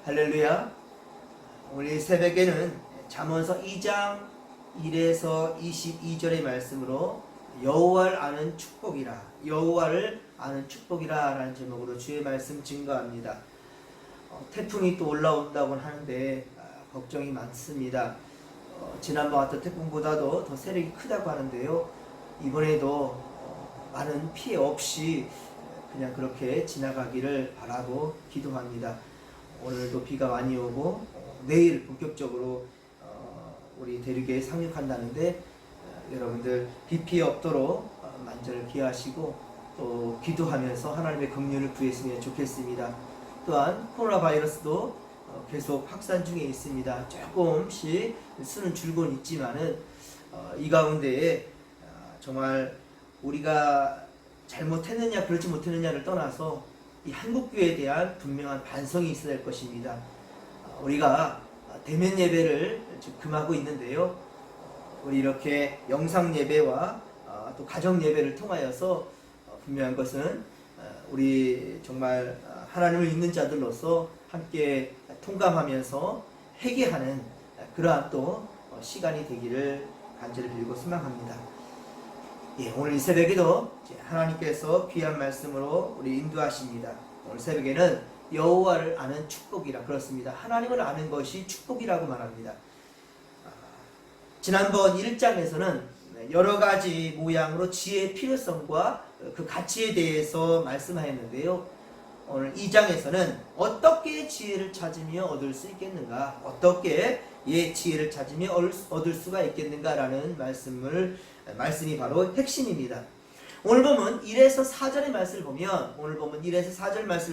할렐루야. 오늘 새벽에는 잠언서 2장 1에서 22절의 말씀으로 여호와를 아는 축복이라, 여호와를 아는 축복이라 라는 제목으로 주의 말씀 증거합니다. 태풍이 또 올라온다고 하는데 걱정이 많습니다. 지난번 왔던 태풍보다도 더 세력이 크다고 하는데요, 이번에도 많은 피해 없이 그냥 그렇게 지나가기를 바라고 기도합니다. 오늘도 비가 많이 오고 내일 본격적으로 우리 대륙에 상륙한다는데 여러분들 비 피해 없도록 만전을 기하시고 또 기도하면서 하나님의 긍휼을 구했으면 좋겠습니다. 또한 코로나 바이러스도 계속 확산 중에 있습니다. 조금씩 수는 줄곤 있지만은 이 가운데에 정말 우리가 잘못했느냐 그렇지 못했느냐를 떠나서 이 한국교회에 대한 분명한 반성이 있어야 할 것입니다. 우리가 대면 예배를 지금 금하고 있는데요, 우리 이렇게 영상 예배와 또 가정 예배를 통하여서 분명한 것은 우리 정말 하나님을 믿는 자들로서 함께 통감하면서 회개하는 그러한 또 시간이 되기를 간절히 빌고 소망합니다. 오늘 이 새벽에도 하나님께서 귀한 말씀으로 우리 인도하십니다. 오늘 새벽에는 여호와를 아는 축복이라, 그렇습니다. 하나님을 아는 것이 축복이라고 말합니다. 지난번 1장에서는 여러 가지 모양으로 지혜의 필요성과 그 가치에 대해서 말씀하였는데요, 오늘 2장에서는 어떻게 지혜를 찾으며 얻을 수 있겠는가, 어떻게 지혜를 찾으며 얻을 수가 있겠는가라는 말씀이 바로 핵심입니다. 오늘 보면 1에서 4절의 말씀을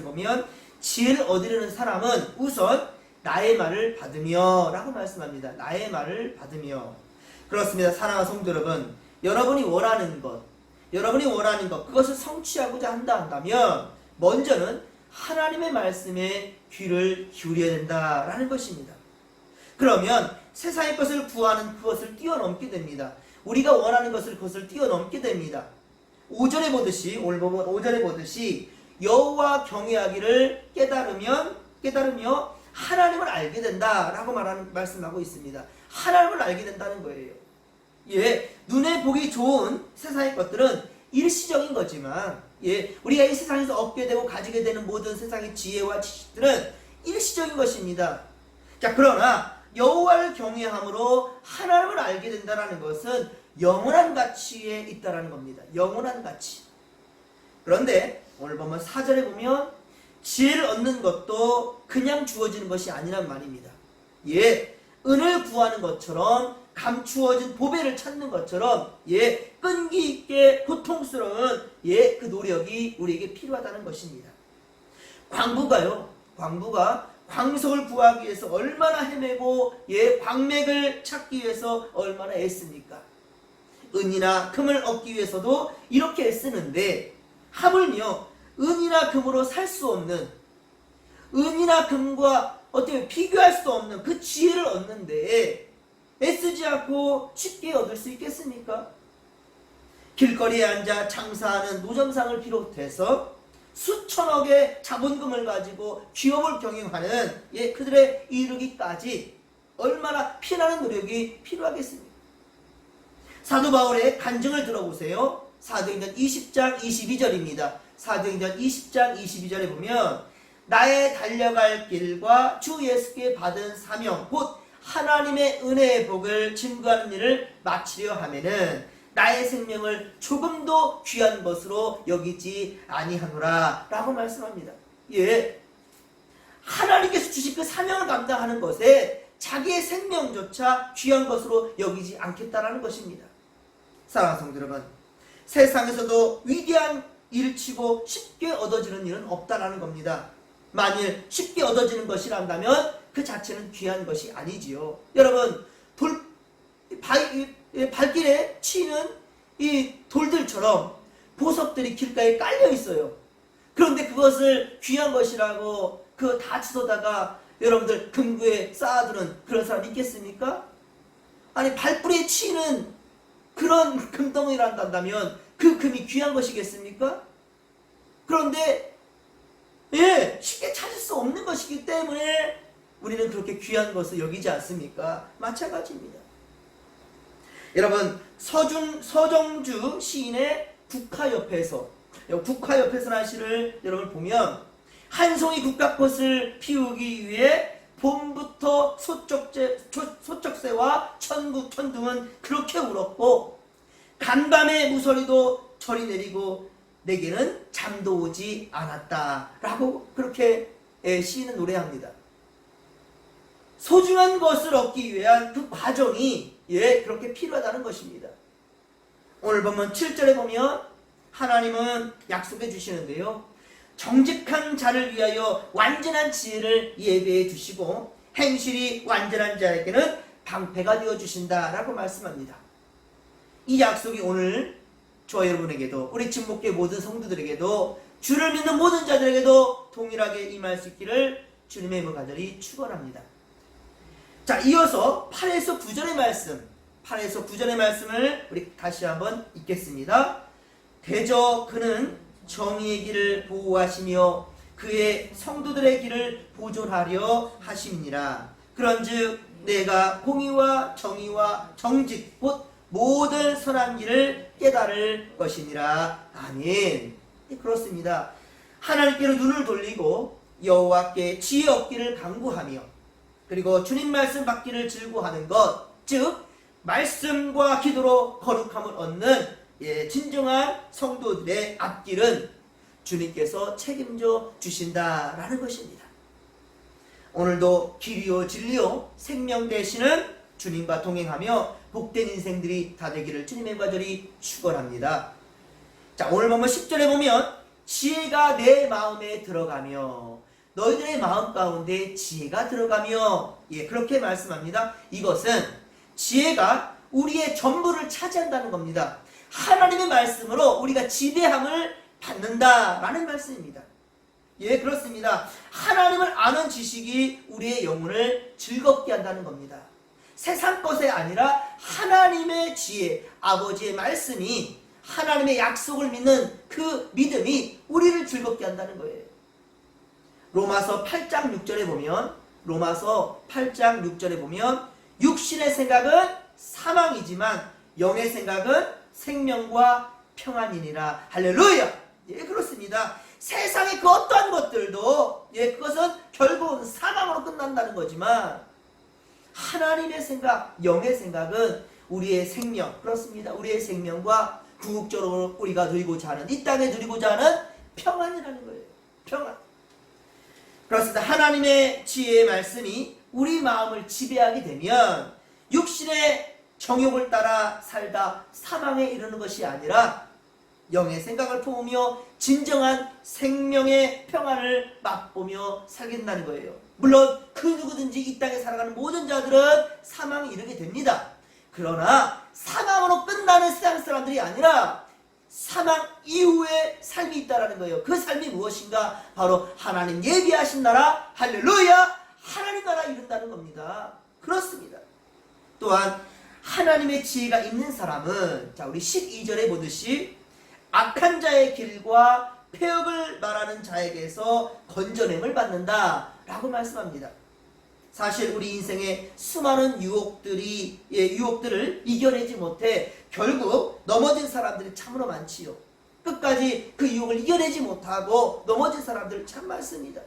보면, 지혜를 얻으려는 사람은 우선 나의 말을 받으며 라고 말씀합니다. 나의 말을 받으며. 그렇습니다. 사랑하는 성도 여러분, 여러분이 원하는 것, 그것을 성취하고자 한다면 먼저는 하나님의 말씀에 귀를 기울여야 된다라는 것입니다. 그러면 세상의 것을 구하는 그것을 뛰어넘게 됩니다. 우리가 원하는 것을 그것을 뛰어넘게 됩니다. 5절에 보듯이, 오늘 보면 5절에 보듯이 여호와 경외하기를 깨달으며 하나님을 알게 된다라고 말씀하고 있습니다. 하나님을 알게 된다는 거예요. 눈에 보기 좋은 세상의 것들은 일시적인 거지만, 우리가 이 세상에서 얻게 되고 가지게 되는 모든 세상의 지혜와 지식들은 일시적인 것입니다. 자, 그러나 여호와를 경외함으로 하나님을 알게 된다는 것은 영원한 가치에 있다라는 겁니다. 영원한 가치. 그런데 오늘 보면 4절에 보면 지혜를 얻는 것도 그냥 주어지는 것이 아니란 말입니다. 은을 구하는 것처럼, 감추어진 보배를 찾는 것처럼 끈기 있게 고통스러운 그 노력이 우리에게 필요하다는 것입니다. 광부가 광석을 구하기 위해서 얼마나 헤매고 광맥을 찾기 위해서 얼마나 애씁니까? 은이나 금을 얻기 위해서도 이렇게 애쓰는데, 하물며 은이나 금으로 살 수 없는, 은이나 금과 어떻게 비교할 수도 없는 그 지혜를 얻는데 애쓰지 않고 쉽게 얻을 수 있겠습니까? 길거리에 앉아 장사하는 노점상을 비롯해서 수천억의 자본금을 가지고 기업을 경영하는 그들의 이르기까지 얼마나 피나는 노력이 필요하겠습니까? 사도 바울의 간증을 들어보세요. 사도행전 20장 22절입니다. 사도행전 20장 22절에 보면 나의 달려갈 길과 주 예수께 받은 사명 곧 하나님의 은혜의 복을 증거하는 일을 마치려 하면은 나의 생명을 조금도 귀한 것으로 여기지 아니하노라 라고 말씀합니다. 하나님께서 주신 그 사명을 감당하는 것에 자기의 생명조차 귀한 것으로 여기지 않겠다라는 것입니다. 사랑하는 성도 여러분, 세상에서도 위대한 일치고 쉽게 얻어지는 일은 없다라는 겁니다. 만일 쉽게 얻어지는 것이란다면 그 자체는 귀한 것이 아니지요. 여러분, 발길에 치이는 이 돌들처럼 보석들이 길가에 깔려 있어요. 그런데 그것을 귀한 것이라고 그거 다 치워다가 여러분들 금구에 쌓아두는 그런 사람 있겠습니까? 아니, 발불에 치이는 그런 금덩이란다면 그 금이 귀한 것이겠습니까? 그런데 예, 쉽게 찾을 수 없는 것이기 때문에 우리는 그렇게 귀한 것을 여기지 않습니까? 마찬가지입니다. 여러분, 서정주 시인의 국화옆에서라는 시를 여러분 보면, 한 송이 국화꽃을 피우기 위해 봄부터 소쩍새와 천둥은 그렇게 울었고, 간밤에 무서리도 절이 내리고 내게는 잠도 오지 않았다 라고 그렇게 시인은 노래합니다. 소중한 것을 얻기 위한 그 과정이 그렇게 필요하다는 것입니다. 오늘 보면 7절에 보면 하나님은 약속해 주시는데요, 정직한 자를 위하여 완전한 지혜를 예배해 주시고 행실이 완전한 자에게는 방패가 되어 주신다 라고 말씀합니다. 이 약속이 오늘 저와 여러분에게도, 우리 진목교회 모든 성도들에게도, 주를 믿는 모든 자들에게도 동일하게 임할 수 있기를 주님의 이름으로 간절히 축원합니다. 자, 이어서 8에서 9절의 말씀을 우리 다시 한번 읽겠습니다. 대저 그는 정의의 길을 보호하시며 그의 성도들의 길을 보존하려 하심이니라. 그런즉 내가 공의와 정의와 정직 곧 모든 선한 길을 깨달을 것이니라. 아멘. 그렇습니다. 하나님께로 눈을 돌리고 여호와께 지혜 얻기를 간구하며, 그리고 주님 말씀 받기를 즐거워하는 것, 즉 말씀과 기도로 거룩함을 얻는 진정한 성도들의 앞길은 주님께서 책임져 주신다라는 것입니다. 오늘도 길이요 진리요 생명 되시는 주님과 동행하며 복된 인생들이 다 되기를 주님의 간절히 축원합니다. 자, 오늘 보면 10절에 보면 지혜가 내 마음에 들어가며, 너희들의 마음 가운데 지혜가 들어가며, 그렇게 말씀합니다. 이것은 지혜가 우리의 전부를 차지한다는 겁니다. 하나님의 말씀으로 우리가 지배함을 받는다라는 말씀입니다. 그렇습니다. 하나님을 아는 지식이 우리의 영혼을 즐겁게 한다는 겁니다. 세상 것이 아니라 하나님의 지혜, 아버지의 말씀이, 하나님의 약속을 믿는 그 믿음이 우리를 즐겁게 한다는 거예요. 로마서 8장 6절에 보면 육신의 생각은 사망이지만 영의 생각은 생명과 평안이니라. 할렐루야. 그렇습니다. 세상의 그 어떠한 것들도 그것은 결국은 사망으로 끝난다는 거지만, 하나님의 생각, 영의 생각은 우리의 생명, 그렇습니다. 우리의 생명과 궁극적으로 우리가 누리고자 하는, 이 땅에 누리고자 하는 평안이라는 거예요. 평안. 그렇습니다. 하나님의 지혜의 말씀이 우리 마음을 지배하게 되면 육신의 정욕을 따라 살다 사망에 이르는 것이 아니라 영의 생각을 품으며 진정한 생명의 평안을 맛보며 살겠다는 거예요. 물론 그 누구든지 이 땅에 살아가는 모든 자들은 사망에 이르게 됩니다. 그러나 사망으로 끝나는 세상 사람들이 아니라 사망 이후의 삶이 있다라는 거예요. 그 삶이 무엇인가? 바로 하나님 예비하신 나라, 할렐루야, 하나님 나라 이룬다는 겁니다. 그렇습니다. 또한 하나님의 지혜가 있는 사람은, 자, 우리 12절에 보듯이 악한 자의 길과 폐역을 말하는 자에게서 건져냄을 받는다 라고 말씀합니다. 사실 우리 인생에 수많은 유혹들을 이겨내지 못해 결국 넘어진 사람들이 참으로 많지요. 끝까지 그 유혹을 이겨내지 못하고 넘어진 사람들 참 많습니다.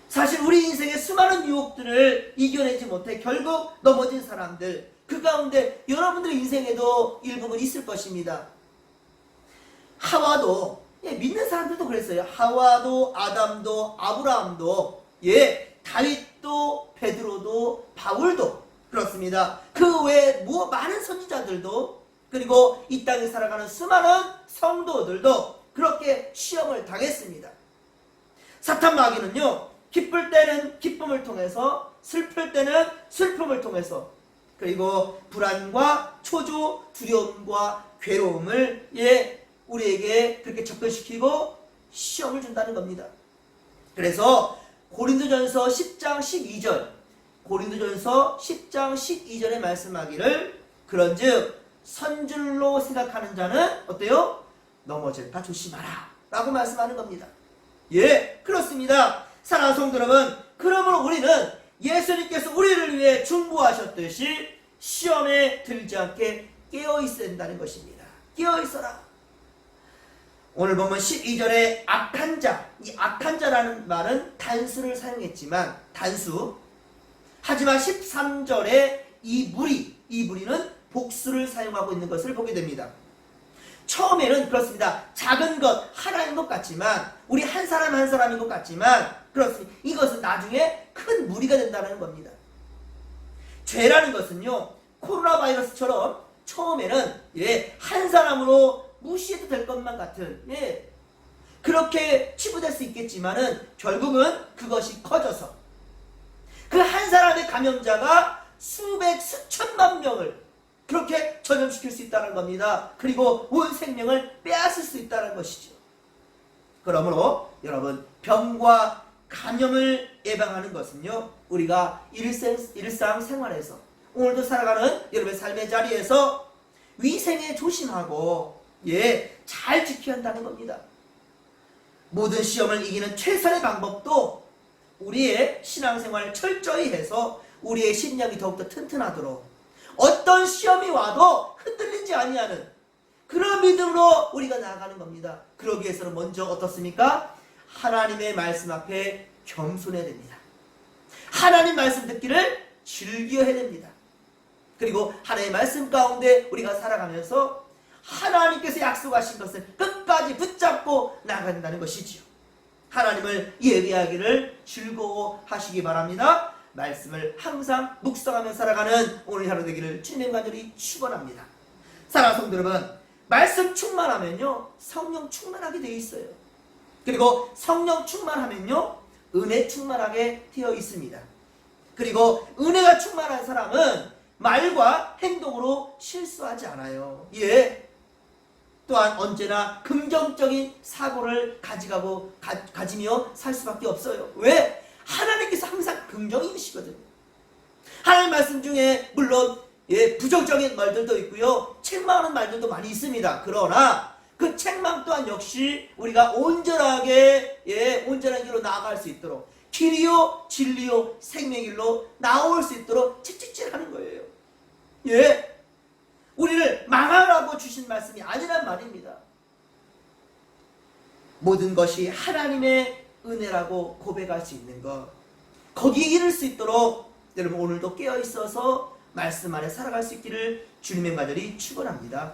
사실 우리 인생에 수많은 유혹들을 이겨내지 못해 결국 넘어진 사람들, 그 가운데 여러분들의 인생에도 일부분 있을 것입니다. 하와도, 믿는 사람들도 그랬어요. 하와도, 아담도, 아브라함도, 다윗도, 베드로도, 바울도 그렇습니다. 그 외에 많은 선지자들도, 그리고 이 땅에 살아가는 수많은 성도들도 그렇게 시험을 당했습니다. 사탄 마귀는요, 기쁠 때는 기쁨을 통해서, 슬플 때는 슬픔을 통해서, 그리고 불안과 초조, 두려움과 괴로움을 우리에게 그렇게 접근시키고 시험을 준다는 겁니다. 그래서 고린도전서 10장 12절에 말씀하기를, 그런즉 선줄로 생각하는 자는 어때요? 넘어질까 조심하라 라고 말씀하는 겁니다. 예, 그렇습니다. 사랑하는 성도 여러분, 그러므로 우리는 예수님께서 우리를 위해 중보하셨듯이 시험에 들지 않게 깨어있어야 된다는 것입니다. 깨어있어라. 오늘 보면 12절에 악한 자, 이 악한 자라는 말은 단수를 사용했지만 단수. 하지만 13절에 이 무리는 복수를 사용하고 있는 것을 보게 됩니다. 처음에는 그렇습니다. 작은 것 하나인 것 같지만, 우리 한 사람 한 사람인 것 같지만, 그렇습니다. 이것은 나중에 큰 무리가 된다는 겁니다. 죄라는 것은요, 코로나 바이러스처럼 처음에는 한 사람으로 무시해도 될 것만 같은, 그렇게 치부될 수 있겠지만은 결국은 그것이 커져서 그 한 사람의 감염자가 수백 수천만 명을 그렇게 전염시킬 수 있다는 겁니다. 그리고 온 생명을 빼앗을 수 있다는 것이죠. 그러므로 여러분, 병과 감염을 예방하는 것은요, 우리가 일상생활에서 오늘도 살아가는 여러분의 삶의 자리에서 위생에 조심하고 잘 지켜야 한다는 겁니다. 모든 시험을 이기는 최선의 방법도 우리의 신앙생활을 철저히 해서 우리의 심령이 더욱더 튼튼하도록, 어떤 시험이 와도 흔들리지 아니하는 그런 믿음으로 우리가 나아가는 겁니다. 그러기 위해서는 먼저 어떻습니까? 하나님의 말씀 앞에 겸손해야 됩니다. 하나님 말씀 듣기를 즐겨야 됩니다. 그리고 하나님의 말씀 가운데 우리가 살아가면서 하나님께서 약속하신 것을 끝까지 붙잡고 나아간다는 것이지요. 하나님을 예배하기를 즐거워하시기 바랍니다. 말씀을 항상 묵상하며 살아가는 오늘 하루 되기를 주님의 간절히 축원합니다. 사랑하는 성도 여러분, 말씀 충만하면요, 성령 충만하게 되어 있어요. 그리고 성령 충만하면요, 은혜 충만하게 되어 있습니다. 그리고 은혜가 충만한 사람은 말과 행동으로 실수하지 않아요. 또한 언제나 긍정적인 사고를 가지며 살 수밖에 없어요. 왜? 하나님께서 항상 긍정이시거든요. 하나님 말씀 중에 물론 부정적인 말들도 있고요, 책망하는 말들도 많이 있습니다. 그러나 그 책망 또한 역시 우리가 온전하게 온전한 길로 나아갈 수 있도록, 길이요 진리요 생명길로 나올 수 있도록 채찍질하는 거예요. 우리를 망하라고 주신 말씀이 아니란 말입니다. 모든 것이 하나님의 은혜라고 고백할 수 있는 것, 거기에 이를 수 있도록 여러분 오늘도 깨어있어서 말씀 안에 살아갈 수 있기를 주님의 간절히 축원합니다.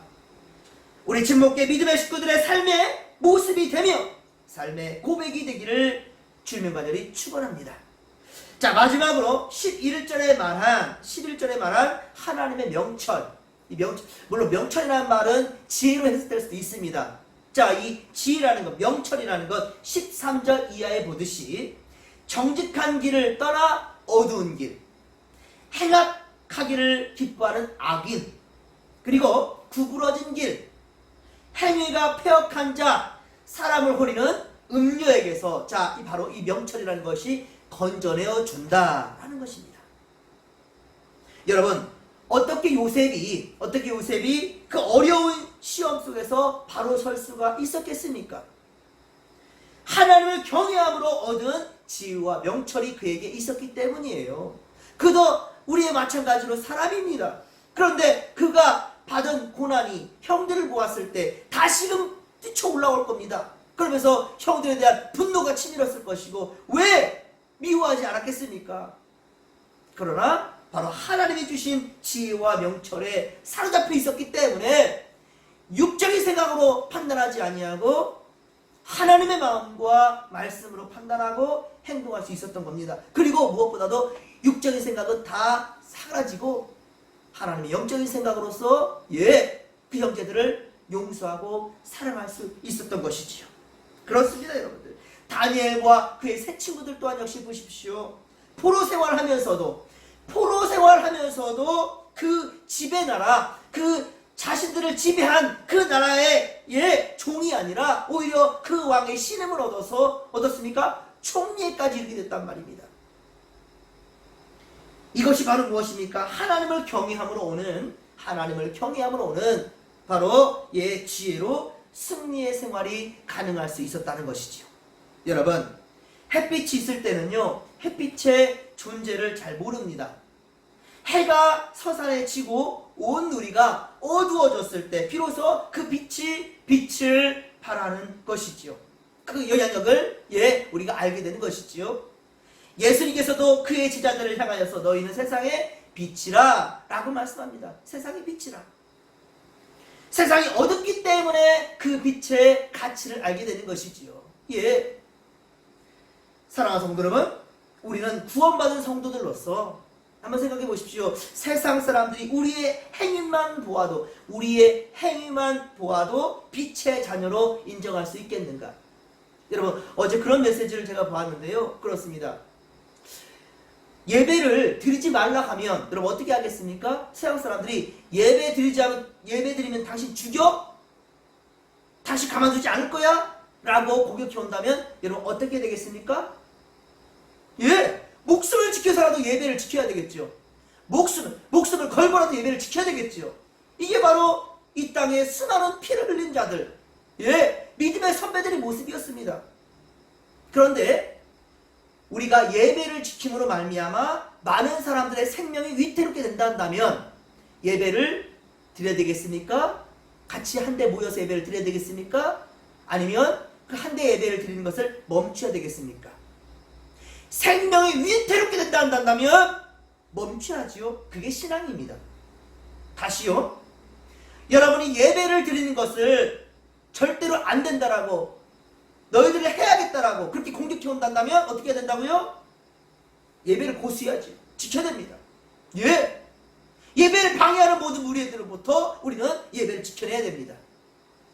우리 진목계 믿음의 식구들의 삶의 모습이 되며 삶의 고백이 되기를 주님의 간절히 축원합니다. 자, 마지막으로 11절에 말한 하나님의 명철. 물론 명철이라는 말은 지혜로 해석될 수도 있습니다. 자, 이 지혜라는 것, 명철이라는 것 13절 이하에 보듯이 정직한 길을 떠나 어두운 길, 행악하기를 기뻐하는 악인, 그리고 구부러진 길, 행위가 패역한 자, 사람을 호리는 음료에게서, 자, 바로 이 명철이라는 것이 건져내어 준다라는 것입니다. 여러분, 어떻게 요셉이 그 어려운 시험 속에서 바로 설 수가 있었겠습니까? 하나님을 경외함으로 얻은 지혜와 명철이 그에게 있었기 때문이에요. 그도 우리의 마찬가지로 사람입니다. 그런데 그가 받은 고난이 형들을 보았을 때 다시금 뛰쳐 올라올 겁니다. 그러면서 형들에 대한 분노가 치밀었을 것이고, 왜 미워하지 않았겠습니까? 그러나 바로 하나님이 주신 지혜와 명철에 사로잡혀 있었기 때문에 육적인 생각으로 판단하지 아니하고 하나님의 마음과 말씀으로 판단하고 행동할 수 있었던 겁니다. 그리고 무엇보다도 육적인 생각은 다 사라지고 하나님의 영적인 생각으로서 그 형제들을 용서하고 사랑할 수 있었던 것이지요. 그렇습니다, 여러분들. 다니엘과 그의 세 친구들 또한 역시 보십시오. 포로 생활하면서도 그 지배 나라, 그 자신들을 지배한 그 나라의 종이 아니라 오히려 그 왕의 신임을 얻었습니까? 총리에까지 이르게 됐단 말입니다. 이것이 바로 무엇입니까? 하나님을 경외함으로 오는 바로 지혜로 승리의 생활이 가능할 수 있었다는 것이지요. 여러분, 햇빛이 있을 때는요, 햇빛의 존재를 잘 모릅니다. 해가 서산에 지고 온 누리가 어두워졌을 때 비로소 그 빛이 빛을 발하는 것이지요. 그 영향력을 우리가 알게 되는 것이지요. 예수님께서도 그의 제자들을 향하여서 너희는 세상의 빛이라 라고 말씀합니다. 세상의 빛이라. 세상이 어둡기 때문에 그 빛의 가치를 알게 되는 것이지요. 사랑하는 성도 여러분, 우리는 구원받은 성도들로서 한번 생각해 보십시오. 세상 사람들이 우리의 행위만 보아도 빛의 자녀로 인정할 수 있겠는가? 여러분, 어제 그런 메시지를 제가 보았는데요. 그렇습니다. 예배를 드리지 말라 하면 여러분 어떻게 하겠습니까? 세상 사람들이 예배 드리면 당신 죽여? 다시 가만두지 않을 거야? 라고 공격해 온다면 여러분 어떻게 되겠습니까? 목숨을 지켜서라도 예배를 지켜야 되겠죠. 목숨을 걸고라도 예배를 지켜야 되겠죠. 이게 바로 이 땅에 수많은 피를 흘린 자들, 믿음의 선배들의 모습이었습니다. 그런데 우리가 예배를 지킴으로 말미암아 많은 사람들의 생명이 위태롭게 된다면 예배를 드려야 되겠습니까? 같이 한데 모여서 예배를 드려야 되겠습니까? 아니면 그 한데 예배를 드리는 것을 멈춰야 되겠습니까? 생명이 위태롭게 된다면 멈춰야지요. 그게 신앙입니다. 다시요. 여러분이 예배를 드리는 것을 절대로 안 된다라고, 너희들이 해야겠다라고 그렇게 공격해 온다면 어떻게 해야 된다고요? 예배를 고수해야지. 지켜야 됩니다. 예배를 방해하는 모든 무리들로부터 우리는 예배를 지켜내야 됩니다.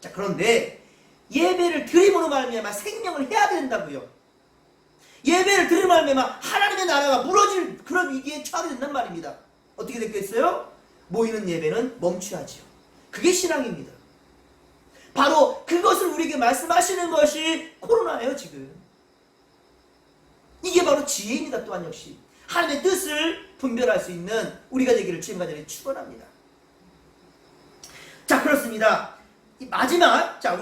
자, 그런데 예배를 드림으로 말미암아 생명을 해야 된다고요. 예배를 드림으로 말미암아 하나님의 나라가 무너질 그런 위기에 처하게 된단 말입니다. 어떻게 됐겠어요? 모이는 예배는 멈춰야지요. 그게 신앙입니다. 바로 그것을 우리에게 말씀하시는 것이 코로나예요, 지금. 이게 바로 지혜입니다, 또한 역시. 하나님의 뜻을 분별할 수 있는 우리가 되기를 주님과 저희 축원합니다. 자, 그렇습니다. 마지막, 자,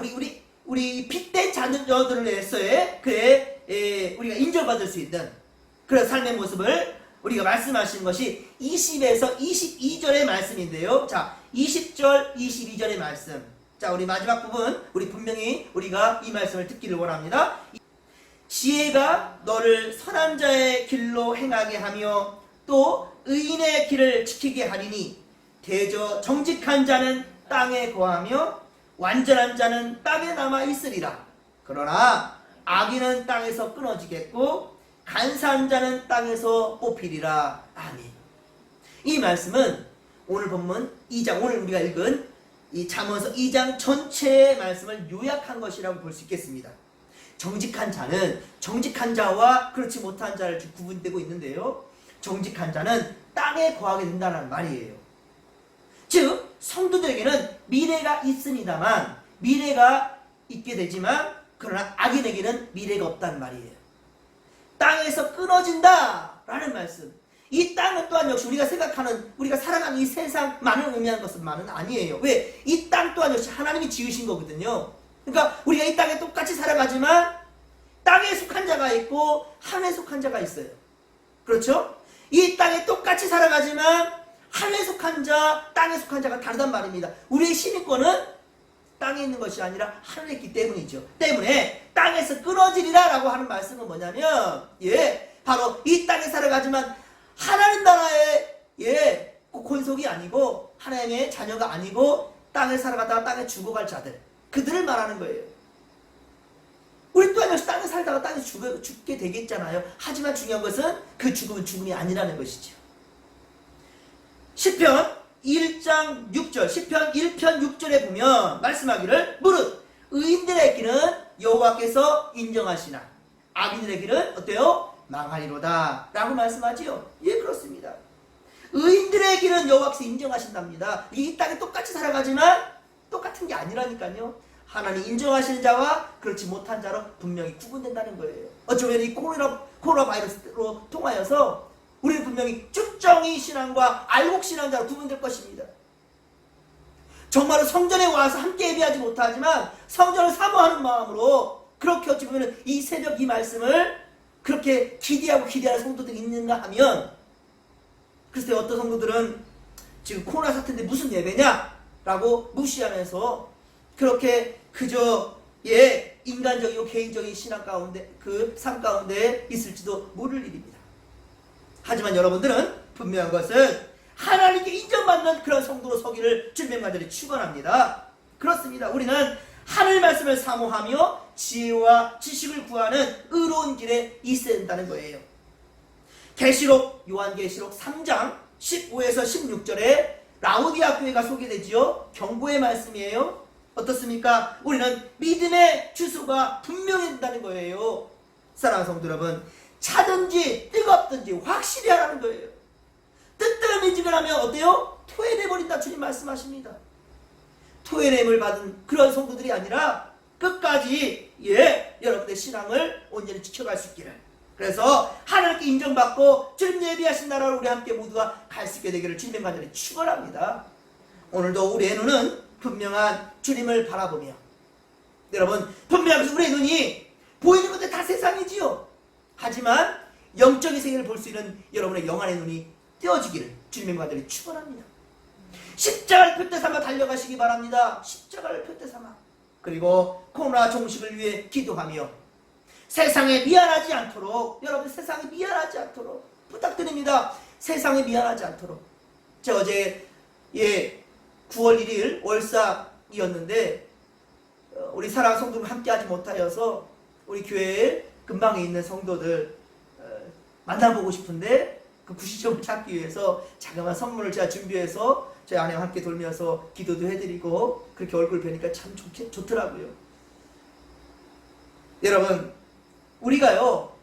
우리 핏된 자녀들을 위해서의 우리가 인정받을 수 있는 그런 삶의 모습을 우리가 말씀하시는 것이 20에서 22절의 말씀인데요. 자, 20절, 22절의 말씀. 자, 우리 마지막 부분, 우리 분명히 우리가 이 말씀을 듣기를 원합니다. 지혜가 너를 선한 자의 길로 행하게 하며 또 의인의 길을 지키게 하리니 대저 정직한 자는 땅에 거하며 완전한 자는 땅에 남아 있으리라. 그러나 악인은 땅에서 끊어지겠고 간사한 자는 땅에서 뽑히리라. 아멘. 이 말씀은 오늘 본문 2장, 오늘 우리가 읽은 이 잠언서 2장 전체의 말씀을 요약한 것이라고 볼 수 있겠습니다. 정직한 자는 정직한 자와 그렇지 못한 자를 구분되고 있는데요. 정직한 자는 땅에 거하게 된다는 말이에요. 즉 성도들에게는 미래가 있습니다만, 미래가 있게 되지만 그러나 악인에게는 미래가 없다는 말이에요. 땅에서 끊어진다라는 말씀. 이 땅은 또한 역시 우리가 생각하는, 우리가 살아가는 이 세상만을 의미하는 것만은 아니에요. 왜? 이 땅 또한 역시 하나님이 지으신 거거든요. 그러니까 우리가 이 땅에 똑같이 살아가지만 땅에 속한 자가 있고 하늘에 속한 자가 있어요. 그렇죠? 이 땅에 똑같이 살아가지만 하늘에 속한 자, 땅에 속한 자가 다르단 말입니다. 우리의 시민권은 땅에 있는 것이 아니라 하늘에 있기 때문이죠. 때문에 땅에서 끊어지리라 라고 하는 말씀은 뭐냐면, 바로 이 땅에 살아가지만 하나님 나라의 권속이 아니고 하나님의 자녀가 아니고 땅에 살아가다가 땅에 죽어갈 자들, 그들을 말하는 거예요. 우리 또한 역시 땅에 살다가 땅에 죽게 되겠잖아요. 하지만 중요한 것은 그 죽음은 죽음이 아니라는 것이죠. 시편 1장 6절, 시편 1편 6절에 보면 말씀하기를 무릇 의인들의 길은 여호와께서 인정하시나 악인들의 길은 어때요? 망하리로다 라고 말씀하지요. 그렇습니다. 의인들의 길은 여호와께서 인정하신답니다. 이 땅에 똑같이 살아가지만 똑같은 게 아니라니까요. 하나님 인정하시는 자와 그렇지 못한 자로 분명히 구분된다는 거예요. 어쩌면 이 코로나 바이러스로 통하여서 우리는 분명히 쭉정이 신앙과 알곡 신앙자로 구분될 것입니다. 정말로 성전에 와서 함께 예배하지 못하지만 성전을 사모하는 마음으로 그렇게 어찌 보면 이 새벽 이 말씀을 그렇게 기대하는 성도들이 있는가 하면, 글쎄 어떤 성도들은 지금 코로나 사태인데 무슨 예배냐? 라고 무시하면서 그렇게 그저 인간적이고 개인적인 신앙 가운데, 그 삶 가운데 있을지도 모를 일입니다. 하지만 여러분들은 분명한 것은 하나님께 인정받는 그런 성도로 서기를 주님의 간절히 축원합니다. 그렇습니다. 우리는 하늘 말씀을 사모하며 지혜와 지식을 구하는 의로운 길에 있어야 된다는 거예요. 계시록, 요한계시록 3장 15에서 16절에 라오디아 교회가 소개되지요. 경고의 말씀이에요. 어떻습니까? 우리는 믿음의 주소가 분명히 된다는 거예요. 사랑하는 성도 여러분, 차든지 뜨겁든지 확실히 하라는 거예요. 뜨뜻해지면 하면 어때요? 토해내버린다 주님 말씀하십니다. 토해냄을 받은 그런 성도들이 아니라 끝까지 여러분의 신앙을 온전히 지켜갈 수 있기를, 그래서 하나님께 인정받고 주님 예비하신 나라로 우리 함께 모두가 갈 수 있게 되기를 주님의 간절히 축원합니다. 오늘도 우리의 눈은 분명한 주님을 바라보며, 여러분 분명히 우리의 눈이 보이는 것들 다 세상이지요. 하지만 영적인 세계를 볼 수 있는 여러분의 영안의 눈이 띄어지기를 주님의 간절히 축원합니다. 십자가를 표대 삼아 달려가시기 바랍니다. 십자가를 표대 삼아. 그리고 코로나 종식을 위해 기도하며 세상에 미안하지 않도록, 여러분 세상에 미안하지 않도록 부탁드립니다. 세상에 미안하지 않도록. 제가 어제 9월 1일 월삭이었는데 우리 사랑하는 성도들 함께하지 못하여서 우리 교회에 근방에 있는 성도들 만나보고 싶은데 그 구시점을 찾기 위해서 자그마한 선물을 제가 준비해서 저희 아내와 함께 돌면서 기도도 해드리고 그렇게 얼굴 뵈니까 참 좋더라고요. 여러분, 우리가요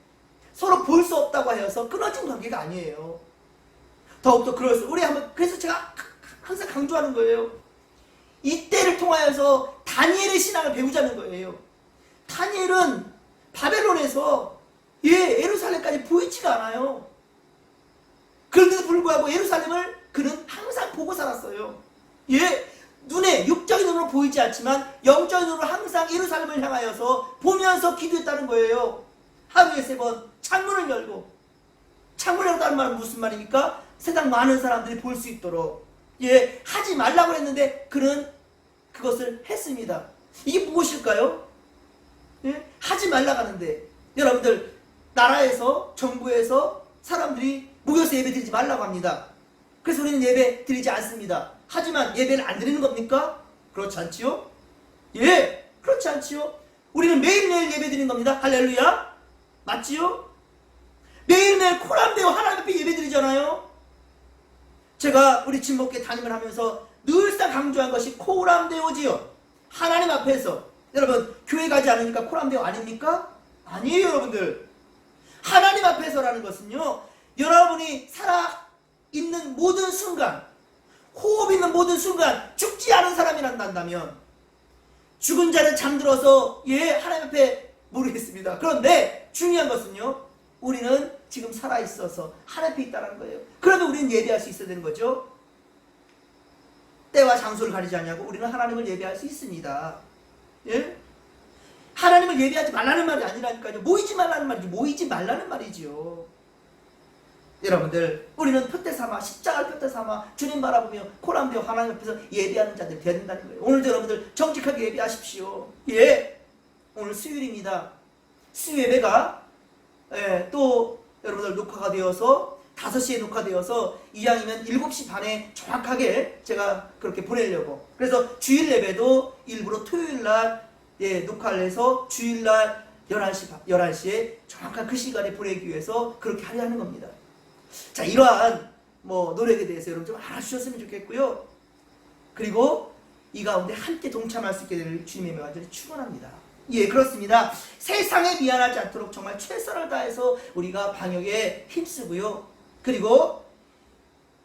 서로 볼 수 없다고 하여서 끊어진 관계가 아니에요. 더욱더 그래서 제가 항상 강조하는 거예요. 이때를 통하여서 다니엘의 신앙을 배우자는 거예요. 다니엘은 바벨론에서 예루살렘까지 보이지가 않아요. 그런데도 불구하고 예루살렘을 그는 항상 보고 살았어요. 눈에 육적인 눈으로 보이지 않지만 영적인 눈으로 항상 예루살렘을 향하여서 보면서 기도했다는 거예요. 하루에 3번 창문을 열고, 창문을 열다는 말은 무슨 말입니까? 세상 많은 사람들이 볼 수 있도록 하지 말라고 했는데 그는 그것을 했습니다. 이게 무엇일까요? 하지 말라고 하는데, 여러분들 나라에서 정부에서 사람들이 모여서 예배 드리지 말라고 합니다. 그래서 우리는 예배 드리지 않습니다. 하지만 예배를 안 드리는 겁니까? 그렇지 않지요? 그렇지 않지요? 우리는 매일매일 예배 드리는 겁니다. 할렐루야. 맞지요? 매일매일 코람되어 하나님 앞에 예배 드리잖아요. 제가 우리 진목회 담임을 하면서 늘상 강조한 것이 코람되어지요. 하나님 앞에서. 여러분, 교회 가지 않으니까 코람되어 아닙니까? 아니에요, 여러분들. 하나님 앞에서라는 것은요, 여러분이 살아있는 모든 순간, 호흡 있는 모든 순간 죽지 않은 사람이란다 한다면, 죽은 자는 잠들어서 하나님 앞에 모르겠습니다. 그런데 중요한 것은요, 우리는 지금 살아있어서 하나님 앞에 있다는 거예요. 그러면 우리는 예배할 수 있어야 되는 거죠. 때와 장소를 가리지 않냐고 우리는 하나님을 예배할 수 있습니다. 하나님을 예배하지 말라는 말이 아니라니까요. 모이지 말라는 말이죠. 모이지 말라는 말이지요. 여러분들, 우리는 표대 삼아, 십자가를 표대 삼아 주님 바라보며 코람되어 하나님 앞에서 예배하는 자들이 되어야 된다는 거예요. 오늘도 여러분들 정직하게 예배하십시오. 오늘 수요일입니다. 수요 예배가 또 여러분들 녹화가 되어서 5시에 녹화되어서 이왕이면 7시 반에 정확하게 제가 그렇게 보내려고, 그래서 주일 예배도 일부러 토요일날 녹화를 해서 주일날 11시에 정확한 그 시간에 보내기 위해서 그렇게 하려 하는 겁니다. 자, 이러한 노력에 대해서 여러분 좀 알아주셨으면 좋겠고요. 그리고 이 가운데 함께 동참할 수 있게 되는 주님의 완전히 축원합니다. 그렇습니다. 세상에 미안하지 않도록 정말 최선을 다해서 우리가 방역에 힘쓰고요. 그리고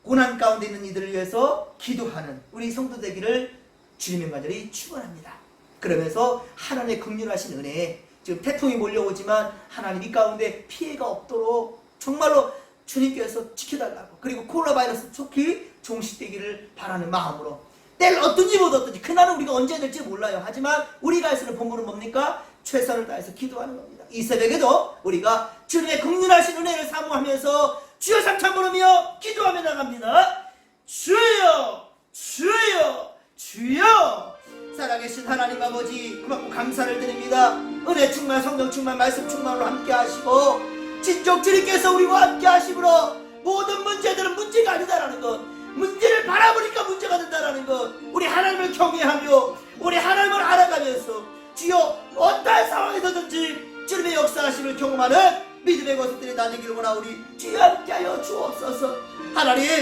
고난 가운데 있는 이들을 위해서 기도하는 우리 성도 되기를 주님의 간절히 축원합니다. 그러면서 하나님의 긍휼하신 은혜에, 지금 태풍이 몰려오지만 하나님 이 가운데 피해가 없도록 정말로 주님께서 지켜달라고, 그리고 코로나 바이러스 속히 종식되기를 바라는 마음으로, 때를 어떤지 못 어떤지 그날은 우리가 언제 될지 몰라요. 하지만 우리가 할 수 있는 본분은 뭡니까? 최선을 다해서 기도하는 겁니다. 이 새벽에도 우리가 주님의 긍휼하신 은혜를 사모하면서 주여 삼창 부르며 기도하며 나갑니다. 주여 주여 주여. 살아계신 하나님 아버지, 그만큼 감사를 드립니다. 은혜 충만, 성령 충만, 말씀 충만으로 함께 하시고 진정 주님께서 우리와 함께 하심으로 모든 문제들은 문제가 아니다라는 것, 문제를 바라보니까 문제가 된다라는 것, 우리 하나님을 경외하며 우리 하나님을 알아가면서 주여 어떠한 상황에서든지 주님의 역사하심을 경험하는 믿음의 것들이 나누기를 원하오니 주여 함께하여 주옵소서. 하나님,